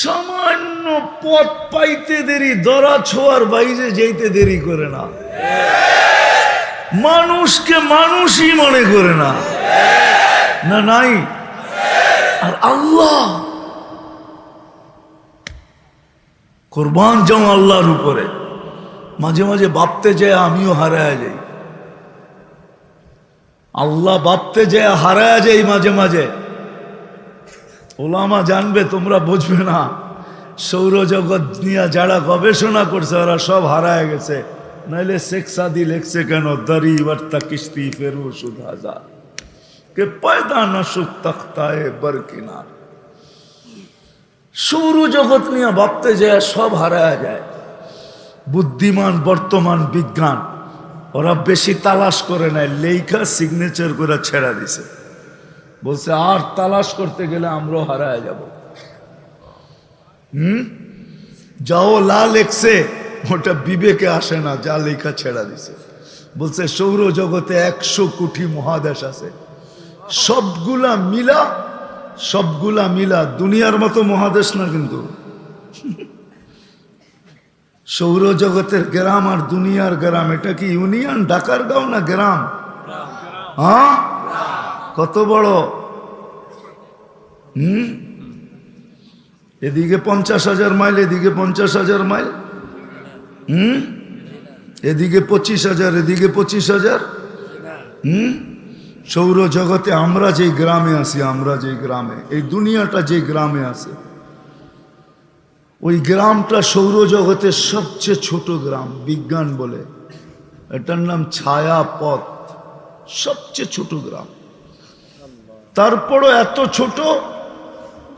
সামান্য পথ পাইতে দেরি, দরা ছোঁয়ার বাইরে যেতে দেরি করে না। মানুষকে মানুষই মনে করে না, না নাই। আর আল্লাহ কোরবান যাও আল্লাহর উপরে। মাঝে মাঝে ভাবতে যায় আমিও হারায় যাই, আল্লাহ ভাবতে যায় হারায় যাই মাঝে মাঝে। ওলামা জানবে, তোমরা বুঝবে না। সৌরজগৎ নিয়ে যারা গবেষণা করছে ওরা সব হারায় গেছে। নাইলে শেখ সাদি লেখছে কেন, দরি বর্তা কিস্তি ফেরু সুদ হাজার কে পয়দা নসুক তখতায়ে বরকিনার। সৌরজগৎ নিয়ে ভাবতে যায় সব হারায় যায়। বুদ্ধিমান বর্তমান বিজ্ঞান ওরা বেশি তালাশ করে নাই, লেখা সিগনেচার করে ছেড়া দিছে। বলছে আর তালাশ করতে গেলে আমরাও হারায় যাব। যাও লা লেখছে ওটা বিবেকে আসে না, যা লেখা ছেড়া দিছে। বলছে সৌরজগতে 100 কোটি মহাদেশ আছে, সবগুলা মিলা দুনিয়ার মতো মহাদেশ না। কিন্তু সৌরজগতের গ্রাম আর দুনিয়ার গ্রাম, এটা কি ইউনিয়ন? ঢাকার গাঁও না গ্রাম? হ্যাঁ, কত বড়। এদিকে 50,000 মাইল, এদিকে 50,000 মাইল, এদিকে 25,000, এদিকে 25,000। সৌরজগতে আমরা যে গ্রামে আছি, আমরা যে গ্রামে, এই দুনিয়াটা যে গ্রামে আছে, ওই গ্রামটা সৌরজগতের সবচেয়ে ছোট গ্রাম। বিজ্ঞান বলে এটার নাম ছায়াপথ, সবচেয়ে ছোট গ্রাম। তারপরও এত ছোট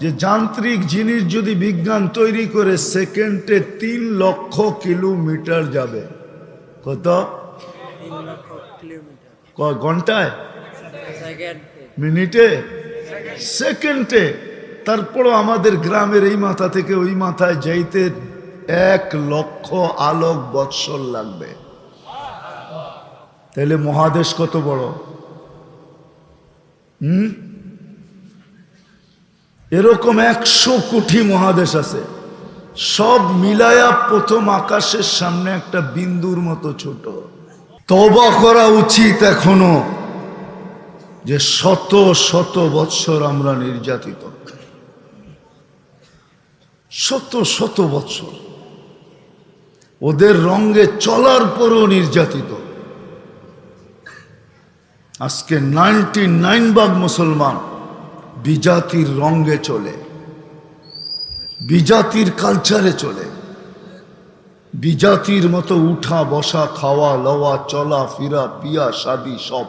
যে যান্ত্রিক জিনিস যদি বিজ্ঞান তৈরি করে সেকেন্ডে 3 লক্ষ কিলোমিটার যাবে। কত? ঘন্টায়, মিনিটে, সেকেন্ডে। তারপরও আমাদের গ্রামের এই মাথা থেকে ওই মাথায় যাইতে 1 লক্ষ আলোক বৎসর লাগবে। তাহলে মহাদেশ কত বড়? এরকম 100 কোটি মহাদেশ আছে, সব মিলায়া প্রথম আকাশের সামনে একটা বিন্দুর মতো ছোট। তওবা করা উচিত এখনো যে শত শত বৎসর আমরা নির্যাতিত, শত শত বৎসর ওদের রঙে চলার পরও নির্যাতিত। আজকে 99% মুসলমান বিজাতির রঙে চলে, বিজাতির কালচারে চলে, বিজাতির মতো উঠা বসা, খাওয়া লওয়া, চলা ফিরা, বিয়া শাদী সব।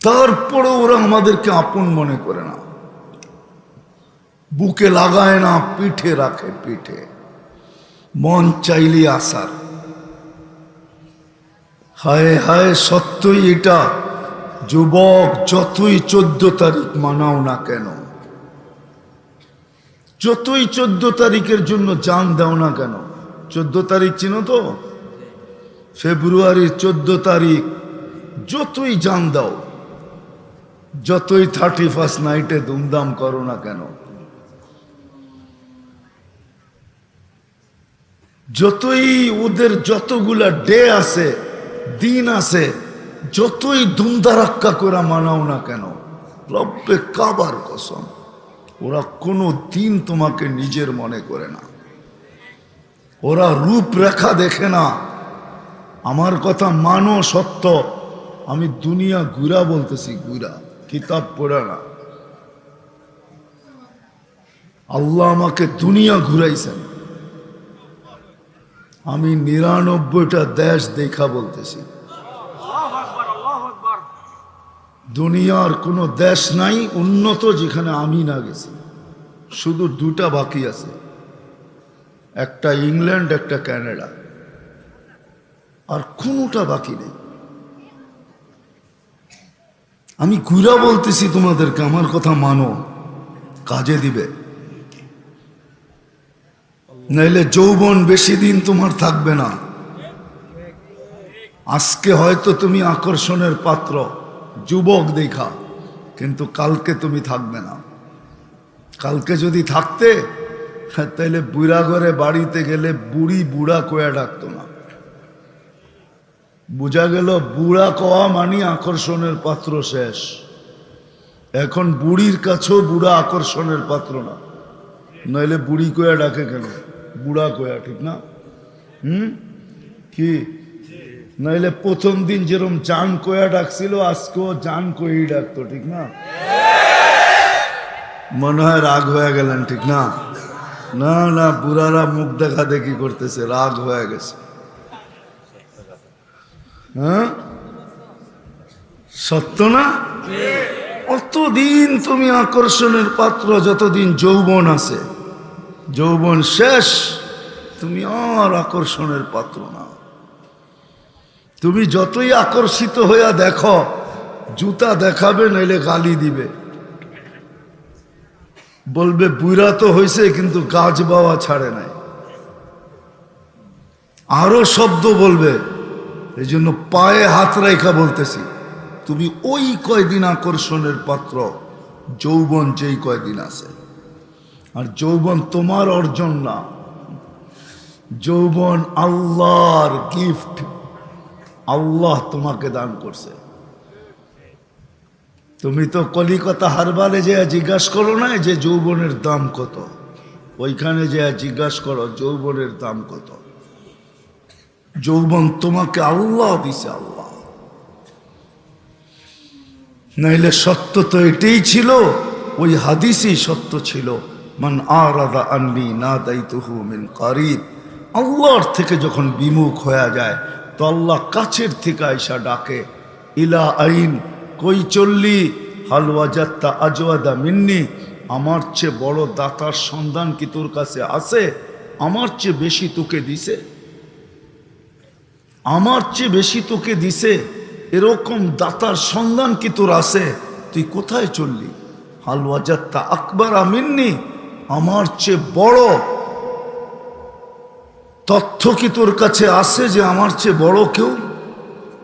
তারপরে ওরা আমাদেরকে আপন মনে করে না, বুকে লাগায় না, পিঠে রাখে, পিঠে মন চাইলে আসার। হায় হায়, সত্যই এটা। যুবক, যতই 14 তারিখ মানাও না কেন, যতই 14 তারিখের জন্য জান দাও না কেন, 14 তারিখ চিনো তো? ফেব্রুয়ারির 14 তারিখ যতই জান দাও, যতই 31st নাইটে ধুমধাম করো না কেন, যতই ওদের যতগুলা ডে আছে, দিন আছে, যতই ধুমধারাক্কা করে মানাও না কেন, রব্বে কাবার কসম, ওরা কোনো দিন তোমাকে নিজের মনে করে না। ওরা রূপরেখা দেখে না। আমার কথা মানো, সত্য। আমি দুনিয়া ঘুরা বলতেছি, ঘুরা, কিতাব পড়া না। আল্লাহ আমাকে দুনিয়া ঘুরাইছেন, আমি 99টা দেশ দেখা বলতেছি। দুনিয়ার কোনো দেশ নাই উন্নত যেখানে আমি না গেছি। শুধু 2টা বাকি আছে, একটা ইংল্যান্ড, একটা কানাডা, আর কোনোটা বাকি নেই। আমি ঘুরা বলতেছি তোমাদেরকে, আমার কথা মানো, কাজে দিবে। নাইলে যৌবন বেশি দিন তোমার থাকবে না। আজকে হয়তো তুমি আকর্ষণের পাত্র, যুবক দেখা, কিন্তু কালকে তুমি থাকবে না। কালকে যদি থাকতে তাহলে বুড়া ঘরে বাড়িতে গেলে বুড়ি বুড়া কয়া ডাকতো না। বোঝা গেল বুড়া কওয়া মানি আকর্ষণের পাত্র শেষ। এখন বুড়ির কাছেও বুড়া আকর্ষণের পাত্র না, নইলে বুড়ি কয়া ডাকে কেন? বুড়া কয়া, ঠিক না? কি নইলে প্রথম দিন যেরকম জান কয়া ডাকছিল আজকেও জান কয়েই ডাকতো, ঠিক না? মনে হয় রাগ হয়ে গেলেন, ঠিক না? না না, বুড়ারা মুখ দেখা দেখি করতেছে, রাগ হয়ে গেছে। হ্যাঁ, সত্য না? অতদিন তুমি আকর্ষণের পাত্র, যতদিন যৌবন আছে। যৌবন শেষ, তুমি আর আকর্ষণের পাত্র না। তুমি যতই আকর্ষিত হইয়া দেখো, জুতা দেখাবে নইলে গালি দিবে, বলবে বুড়া তো হয়েছে কিন্তু গাছ বাওয়া ছাড়ে নাই, আরো শব্দ বলবে। এই জন্য পায়ে হাত রেখা বলতেছি, তুমি ওই কয়দিন আকর্ষণের পাত্র, যৌবন যেই কয়দিন আছে। আর যৌবন তোমার অর্জন না, যৌবন আল্লাহর গিফট, আল্লাহ তোমাকে দান করছে। তুমি তো কলিকাতা হারবারে যে জিজ্ঞাসা করো না যে যৌবনের দাম কত, ওইখানে যে জিজ্ঞাসা করো যৌবনের দাম কত। যৌবন তোমাকে আল্লাহ দিছে, আল্লাহ। নাইলে সত্য তো এটাই ছিল, ওই হাদিসই সত্য ছিল, মান আরাদা আন্নি নাদাইতুহু মিন কারিব। আল্লাহর থেকে যখন বিমুখ হয়ে যায় তো আল্লাহ কাছের থেকে আইসা ডাকে, ইলা আইন, কই চললি? হাল ওয়াজাত্তা আজওয়াদা মিন্নি, আমার চেয়ে বড় দাতার সন্ধান কি তোর কাছে আছে? আমার চেয়ে বেশি তোকে দিছে, আমার চেয়ে বেশি তোকে দিছে, এরকম দাতার সন্ধান কি তোর আছে? তুই কোথায় চললি? হাল ওয়াজাত্তা আকবারা মিন্নি, আমার চেয়ে বড় তথ্য কি তোর কাছে আছে যে আমার চেয়ে বড় কেউ?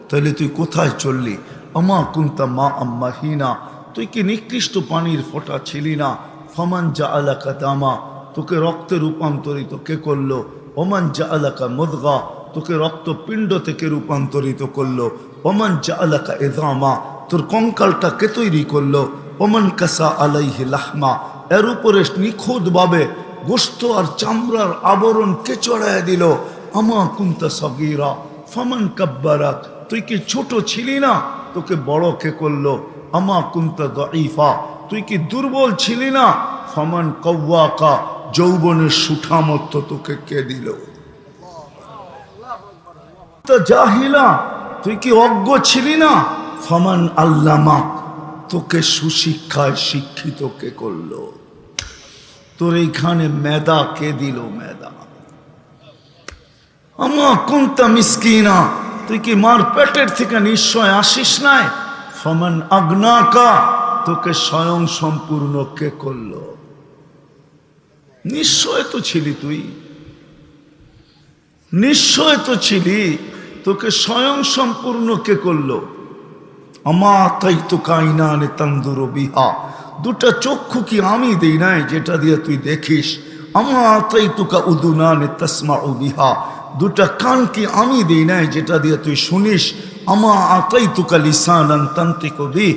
তাহলে তুই কোথায় চললি? আমা কুন্তা মা আম্মাহিনা, তুই কি নিকৃষ্ট পানির ফোঁটা ছিলি না? ফমান জাআলাকা দামা, তোকে রক্তে রূপান্তরিত কে করলো? ওমান জাআলাকা মুদগা, তোকে রক্তপিণ্ড থেকে রূপান্তরিত করলো। ওমান জাআলাকা ইযামা, তোর কঙ্কালটা কে তৈরি করলো? ওমান কাসা আলাইহি লাহমা, এর উপরে নিখুঁতভাবে গোশত আর চামড়ার আবরণ কে চড়ায় দিল? আমা কুন্তা সগীরা ফামান কাব্বারাক, তুই কি ছোট ছিলি না? তোকে বড় কে করলো? আমা কুন্তা দাঈফা, তুই কি দুর্বল ছিলি না? ফামান কওয়াকা, যৌবনের সুঠামত্ব তোকে কে দিল? তা জাহিলা, তুই কি অজ্ঞ ছিলি না? ফামান আল্লামাক, তোকে সুশিক্ষায় শিক্ষিত কে করলো? তোর এইখানে মেধা কে দিল? মেধা। আমা কুন্তা মিসকিনা, তুই কি মার পেটের থেকে নিশ্চয় আসিস নাই? ফমান আগ্নাকা, তোকে স্বয়ং সম্পূর্ণ কে করলো? নিশ্চয় তো ছিলি তুই, নিশ্চয় তো ছিলি, তোকে স্বয়ং সম্পূর্ণ কে করলো? আমা তাই তো কাইনানে তান্দুরু বিহা, দুটা চক্ষু কি আমি দেই নাই যেটা দিয়ে তুই দেখিস? আমা তাই তুকা উদুনানে তাসমাউ বিহা, দুটা কান কি আমি দেই নাই যেটা দিয়ে তুই শুনিস? আমা আতাই তুকা লিসানান তান্তিকু বি,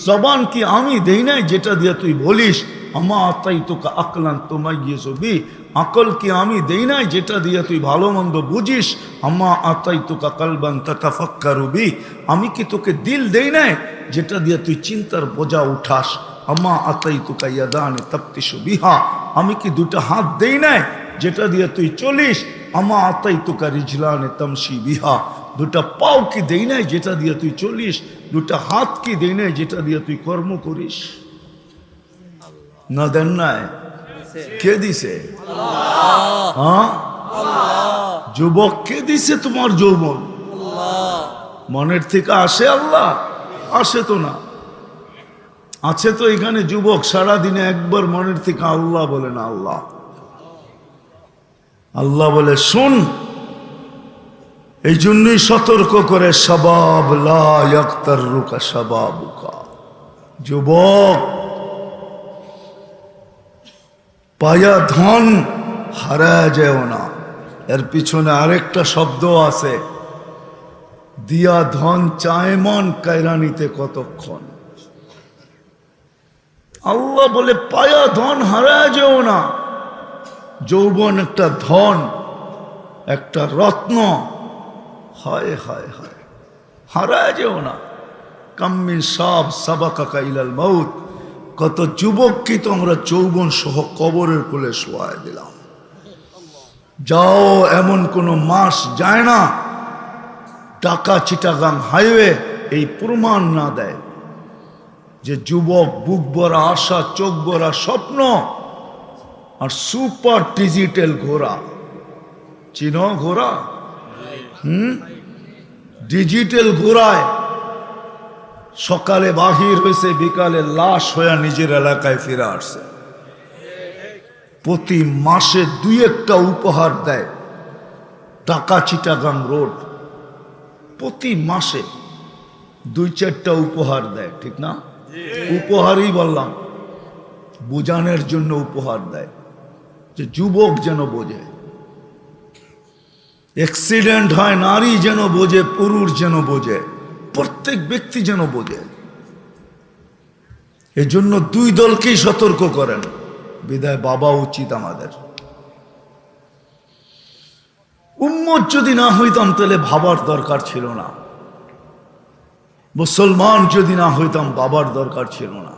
জবান কি আমি দেই নাই যেটা দিয়ে তুই বলিস? আমা আতাই তুকা আকলান তুমাইয়িজু বি, আকল কি আমি দেই নাই যেটা দিয়ে তুই ভালো মন্দ বুঝিস? আমা আতাই তুকা কালবান তাতাফাক্কারু বি, আমি কি তোকে দিল দেই নাই যেটা দিয়ে তুই চিন্তার বোঝা উঠাস? আমা আতাই তুকা ইয়াদানে তাফতিশু বিহা, আমি কি দুটা হাত দেই নাই যেটা দিয়ে তুই চলিস? আমা আতাই তুকা রিজলানে তামশি বিহা, দুটা পাও কি দেই নাই যেটা দিয়ে তুই চলিস? দুটা হাত কি দেই নাই যেটা দিয়ে তুই কর্ম করিস? না দেন নাই? কে দিছে? হ্যাঁ, যুবক কে দিছে তোমার যৌবন? মনের থেকে আসে আল্লাহ? আসে তো না। আছে তো এখানে যুবক সারাদিনে একবার মনের থেকে আল্লাহ বলে না। আল্লাহ আল্লাহ বলে শোন। এই জন্যই সতর্ক করে, শাবাব লা ইয়াগতাররুকা শাবাবুকা, যুবক পায়া ধন হারায় যেও না। এর পিছনে আরেকটা শব্দ আছে, দিয়া ধন চায় মন কায়রা নিতে কতক্ষণ। আল্লাহ বলে পায়া ধন হারায় যেও না। যৌবন একটা ধন, একটা রত্ন, হায় হায় হায়, হারায় যেও না। কাম্মিন সাব সাবাকা ইলাল মাউত, কত যুবককে তো আমরা যৌবন সহ কবরের কোলে শোয়ায় দিলাম। যাও, এমন কোন মাস যায় না ঢাকা চিটাগাং হাইওয়ে এই প্রমাণ না দেয় যে যুবক বুক ভরা আশা, চোখ ভরা স্বপ্ন আর সুপার ডিজিটাল ঘোড়া। চিনো ঘোড়া? ডিজিটাল ঘোড়ায় সকালে বাহির হয়েছে, বিকালে লাশ হয়ে নিজের এলাকায় ফিরে আসছে। প্রতি মাসে 2-1টা উপহার দেয় ঢাকা চিটাগাং রোড। প্রতি মাসে 2-4টা উপহার দেয়, ঠিক না? উপহারই বললাম, বোঝানোর জন্য উপহার দেয় যে যুবক যেন বোঝে। অ্যাক্সিডেন্ট হয়, নারী যেন বোঝে, পুরুষ যেন বোঝে, প্রত্যেক ব্যক্তি যেন বোঝে। এই জন্য 2 দলকেই সতর্ক করেন। বিদায় বাবা উচিত আমাদের। উম্মত যদি না হইতাম তাহলে ভাবার দরকার ছিল না। মুসলমান যদি না হইতাম বাবার দরকার ছিল না।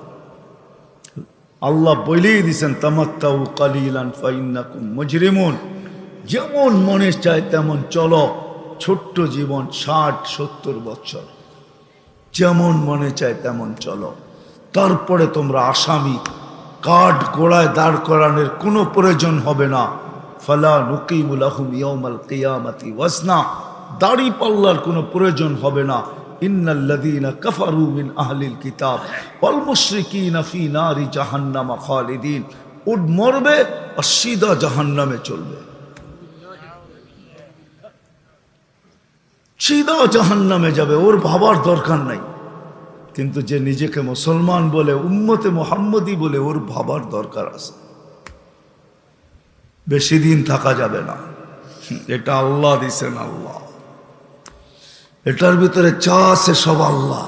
আল্লাহ বলেই দিয়েছেন, তামাত্তাউ কালিলান ফাইন্নাকুম মুজরিমুন। যেমন মনে চায় তেমন চলো, ছোট্ট জীবন 60-70 বছর, যেমন মনে চায় তেমন চলো। তারপরে তোমরা আসামি, কাঠ গোড়ায় দাঁড় করানোর কোনো প্রয়োজন হবে না। ফালা নুকিমু লাহুম ইয়াউমাল কিয়ামাতি ওয়াজনা, দাড়ি পাল্লার কোনো প্রয়োজন হবে না। ইন্নাল্লাযীনা কাফারু মিন আহলিল কিতাব ওয়াল মুশরিকিনা ফি নারি জাহান্নামা খালিদিন। উড মরবে আর সিধা জাহান্নামে চলবে, সিধা জাহান্নামে যাবে, ওর ভাবার দরকার নাই। কিন্তু যে নিজেকে মুসলমান বলে, উম্মতে মুহাম্মদী বলে, ওর ভাবার দরকার আছে। বেশি দিন থাকা যাবে না। এটা আল্লাহ দিছেন, আল্লাহ। এটার ভিতরে চা আছে সব আল্লাহ।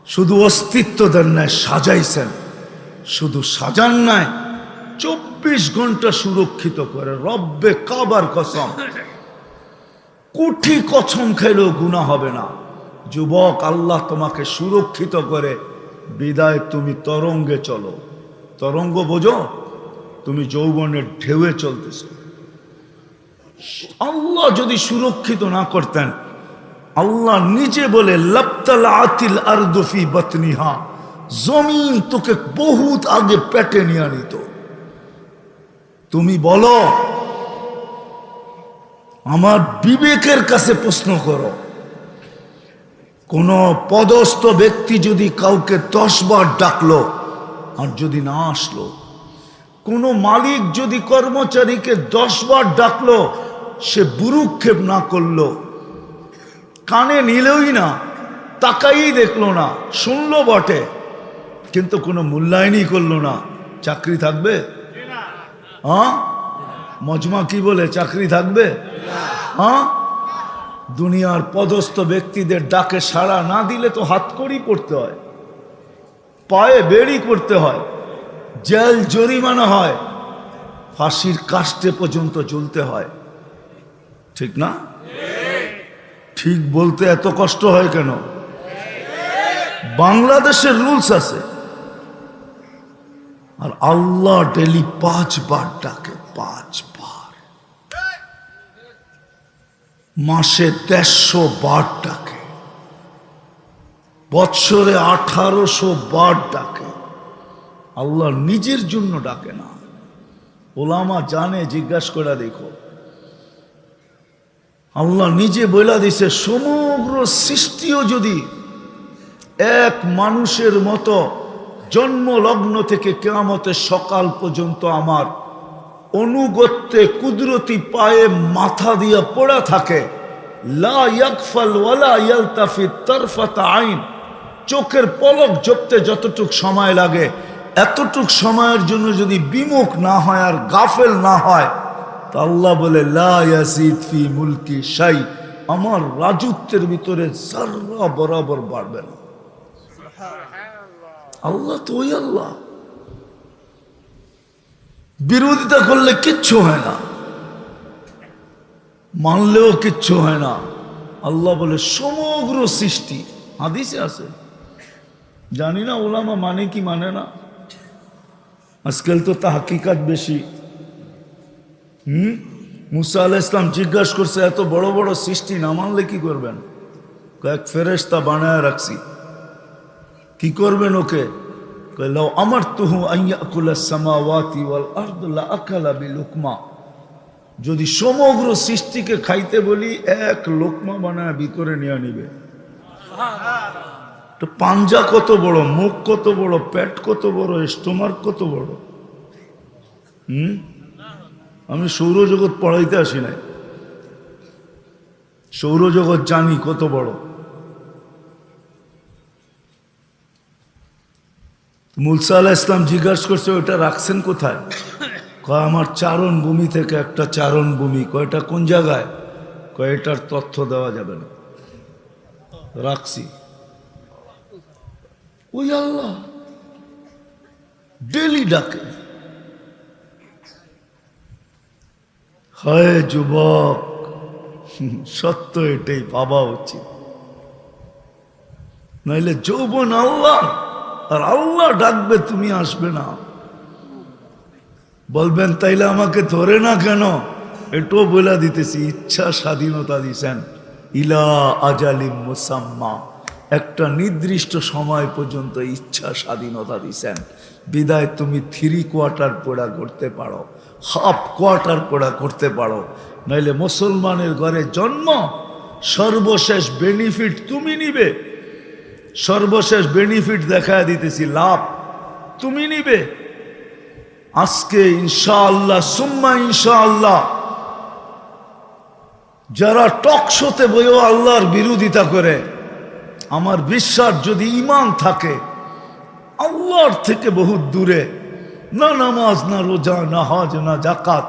শুধু অস্তিত্ব দেন নাই, সাজাইছেন। শুধু সাজান নাই, 24 ঘন্টা সুরক্ষিত করে। রব্বে কাবার কসম, কোটি কসম খাইলেও গুনাহ হবে না। যুবক, আল্লাহ তোমাকে সুরক্ষিত করে। বিদায় তুমি তরঙ্গে চলো। তরঙ্গ বোঝো? তুমি যৌবনের ঢেউয়ে চলতেছ। আল্লাহ যদি সুরক্ষিত না করতেন, আল্লাহ নিজে বলে লাবতালাতিল আরদু ফি বাতনিহা, জমিন তোকে বহুত আগে পেটে নিয়ে নিত। তুমি বলো, আমার বিবেকের কাছে প্রশ্ন করো, কোন পদস্থ ব্যক্তি যদি কাউকে 10 বার ডাকলো আর যদি না আসলো, কোন মালিক যদি কর্মচারীকে 10 বার ডাকলো, সে বুরুক্ষেপ না করলো, কানে নিলেই না, তাকাই দেখলো না, শুনলো বটে, কিন্তু কোনো মূল্যায়নই করলো না, চাকরি থাকবে? হ্যাঁ, মজমা কি বলে, চাকরি থাকবে? হ্যাঁ, দুনিয়ার পদস্থ ব্যক্তিদের ডাকে সাড়া না দিলে তো হাতকড়ি পড়তে হয়, পায়ে বেড়ি করতে হয়, জেল জরিমানা হয়, ফাঁসির কাস্টে পর্যন্ত ঝুলতে হয়, ঠিক না? ঠিক বলতে এত কষ্ট হয় কেন? বাংলাদেশের রুলস আছে। আর আল্লাহ ডেলি 5 বার ডাকে, 5 বার। মাসে 150 বার ডাকে, বৎসরে 1800 বার ডাকে। আল্লাহ নিজের জন্য ডাকে না। ওলামা জানে, জিজ্ঞাসা করে দেখো। আল্লাহ নিজে বলে দিছে, সমগ্র সৃষ্টিও যদি এক মানুষের মতো জন্মলগ্ন থেকে কিয়ামতের সকাল পর্যন্ত আমার অনুগত্যে কুদরতি পায়ে মাথা দিয়ে পড়া থাকে, লা ইয়াকফাল ওয়ালা ইয়ালতাফিত তারফাত আইন, চোখের পলক ঝপতে যতটুক সময় লাগে এতটুক সময়ের জন্য যদি বিমুখ না হয় আর গাফেল না হয়, তো আল্লাহ বলে লা ইয়াসিদ ফি মুলকি শাই, আমার রাজত্বের ভিতরে যারা বরাবর বাড়বে না। আল্লাহ তো ওই আল্লাহ, বিরোধিতা করলে কিচ্ছু হয় না, মানলেও কিচ্ছু হয় না। আল্লাহ বলে সমগ্র সৃষ্টি, হাদিসে আছে, জানি না ওলামা মানে কি মানে না, আজকাল তো তাহকিকাত বেশি। মুসা আলাইহিস সালাম জিজ্ঞাসা করছে এত বড় বড় সৃষ্টি না মানলে কি করবেন? কয়েক ফেরেশতা বানায় রাখছি, কি করবেন ওকে? লাউ আমারতুহু আন ইয়াকুলাস সামাওয়াতি ওয়াল আরদু লাআকালা বিলুকমা, যদি সমগ্র সৃষ্টিকে খাইতে বলি এক লোকমা বানায় ভিতরে নিয়ে নিবে। তো পাঞ্জা কত বড়, মুখ কত বড়, পেট কত বড়, স্টোমাক কত বড়। আমি সৌরজগৎ পড়াইতে আসি নাই, সৌরজগৎ জানি কত বড়। মুসা আলাইহিস সালাম জিজ্ঞাসা করছে ওটা রাখছেন কোথায়? কয় আমার চারণ ভূমি থেকে একটা চারণ ভূমি। কয়টা কোন জায়গায়? কয় এটার তথ্য দেওয়া যাবে না, রাখছি। ওই আল্লাহ ডেলি ডাকে। হয় যুবক, সত্য এটাই পাওয়া উচিত, নাইলে যৌবন আল্লাহ, আর আল্লাহ ডাকবে তুমি আসবে না। বলবেন তাইলে আমাকে ধরে না কেন? এটাও বলে দিতেছি, ইচ্ছা স্বাধীনতা দিছেন ইলা আজালিম মুসাম্মা, একটা নির্দিষ্ট সময় পর্যন্ত ইচ্ছা স্বাধীনতা দিছেন। বিদায় তুমি 3 কোয়ার্টার পড়া করতে পারো, হাফ কোয়ার্টার পড়া করতে পারো, নাইলে মুসলমানের ঘরে জন্ম, সর্বশেষ বেনিফিট তুমি নিবে। সর্বশেষ বেনিফিট দেখায় দিতেছি, লাভ তুমি নিবে। আজকে ইনশাআল্লাহ সুম্মা ইনশাআল্লাহ যারা টক শোতে বইও আল্লাহর বিরোধিতা করে, আমার বিশ্বাস যদি ঈমান থাকে আল্লাহর থেকে বহুত দূরে, না নামাজ, না রোজা, না হজ, না যাকাত,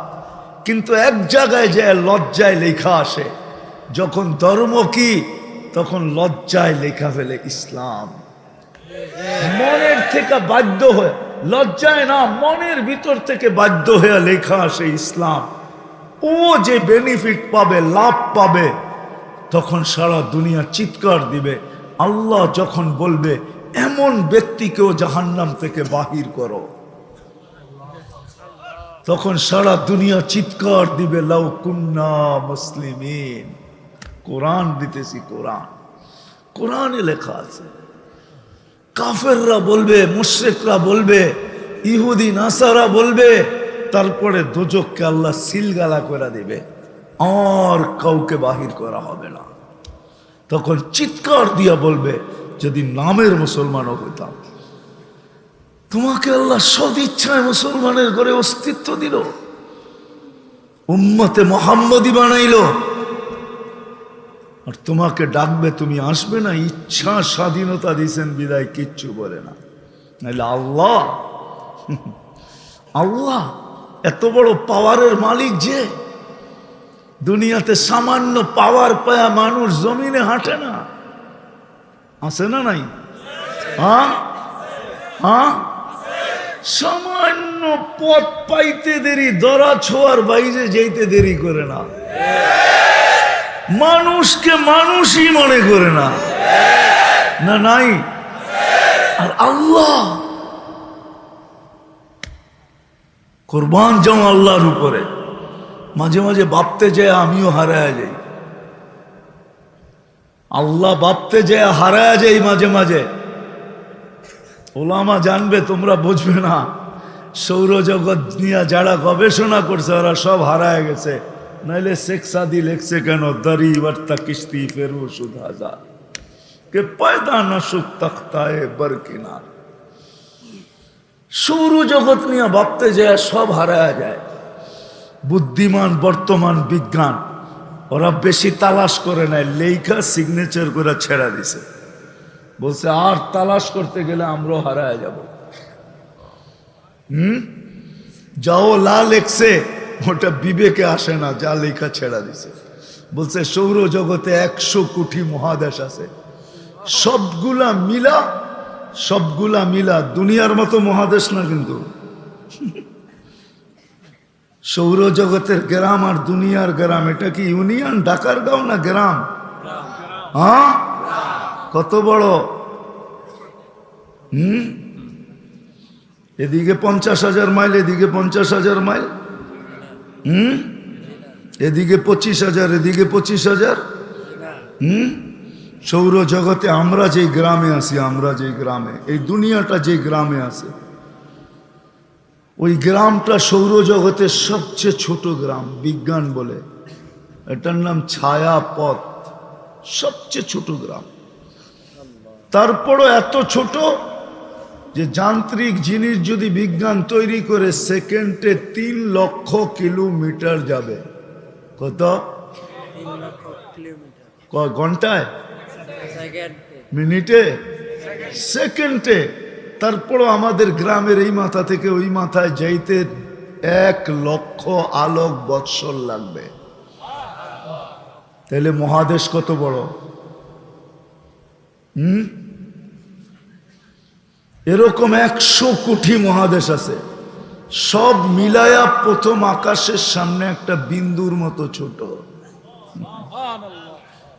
কিন্তু এক জায়গায় যে লজ্জায় লেখা আসে, যখন ধর্ম কি তখন লজ্জায় লেখা ফেলে ইসলাম। মনের থেকে বাধ্য হয়ে, লজ্জায় না, মনের ভিতর থেকে বাধ্য হয়ে লেখা আসে ইসলাম। ও যে বেনিফিট পাবে, লাভ পাবে, তখন সারা দুনিয়া চিৎকার দিবে। আল্লাহ যখন বলবে এমন ব্যক্তিকেও জাহান্নাম থেকে বাহির করো, তখন সারা দুনিয়া চিৎকার দিবে লাউ কুন্না মুসলিমিন। কোরআন দিতেছি, কোরআন, কোরআনে লেখা আছে। কাফেররা বলবে, মুশরিকরা বলবে, ইহুদি নাসারা বলবে, তারপরে দোজখকে আল্লাহ সিলগালা করে দিবে, আর কাউকে বাহির করা হবে না। তখন চিৎকার দিয়া বলবে, যদি নামের মুসলমানও হইতাম। তোমাকে আল্লাহ সদ ইচ্ছায় মুসলমানের ঘরে অস্তিত্ব দিল, উম্মতে মুহাম্মদী বানাইল, আর তোমাকে ডাকবে তুমি আসবে না। ইচ্ছা স্বাধীনতা দিয়েছেন বিদায় কিচ্ছু বলে না। নাইলে আল্লাহ, আল্লাহ এত বড় পাওয়ারের মালিক যে, দুনিয়াতে সামান্য পাওয়ার পায়া মানুষ জমিনে হাঁটে না, আছে না নাই? হ্যাঁ হ্যাঁ, সামান্য পথ পাইতে দেরি, দরা ছোঁয়ার বাইরে যেতে দেরি করে না, মানুষকে মানুষই মনে করে না, না নাই? আর আল্লাহ কোরবান যাও আল্লাহর উপরে। মাঝে মাঝে ভাবতে যায় আমিও হারায় যাই, আল্লাহ ভাবতে যায় হারায় যাই মাঝে মাঝে। ওলামা জানবে, তোমরা বুঝবে না। সৌরজগৎ নিয়ে যারা গবেষণা করছে ওরা সব হারায় গেছে। নাইলে শেখ সাদি লেখছে কেন, দরি বর্তা কিস্তি ফেরু সুদ হাজার কে পয়দা না সুখ তখতায় বরকিনার। সৌরজগৎ নিয়ে ভাবতে যায় সব হারায় যায়। বুদ্ধিমান বর্তমান বিজ্ঞান ওরা বেশি তালাশ করে নাই, লেখা সিগনেচার করে ছেড়া দিছে, বলছে আর তালাশ করতে গেলে আমরাও হারায় যাব। যাও লা লেখছে ওটা বিবেকে আসে না, যা লেখা ছেড়া দিছে। বলছে সৌরজগতে 100 কোটি মহাদেশ আছে, সবগুলা মিলা দুনিয়ার মতো মহাদেশ না কিন্তু। সৌরজগতের গ্রাম আর দুনিয়ার গ্রাম, এটা কি ইউনিয়ন? ঢাকার গাঁও না গ্রাম? হ্যাঁ, কত বড়। এদিকে 50,000 মাইল, এদিকে 50,000 মাইল, এদিকে 25,000, এদিকে 25,000। সৌরজগতে আমরা যেই গ্রামে আছি, আমরা যেই গ্রামে, এই দুনিয়াটা যেই গ্রামে আছে, ওই গ্রামটা সৌরজগতের সবচেয়ে ছোট গ্রাম, বিজ্ঞান বলে। এটার নাম ছায়াপথ, সবচেয়ে ছোট গ্রাম। তারপরও এত ছোট যে যান্ত্রিক জিনিস যদি বিজ্ঞান তৈরি করে সেকেন্ডে 3 লক্ষ কিলোমিটার যাবে। কত? 3 লক্ষ কিলোমিটার। ঘন্টায়? সেকেন্ডে? মিনিটে? সেকেন্ডে। তারপরও আমাদের গ্রামের এই মাথা থেকে ওই মাথায় যাইতে 1 লক্ষ আলোক বৎসর লাগবে। তাহলে মহাদেশ কত বড়? এরকম 100 কোটি মহাদেশ আছে, সব মিলায়া প্রথম আকাশের সামনে একটা বিন্দুর মতো ছোট।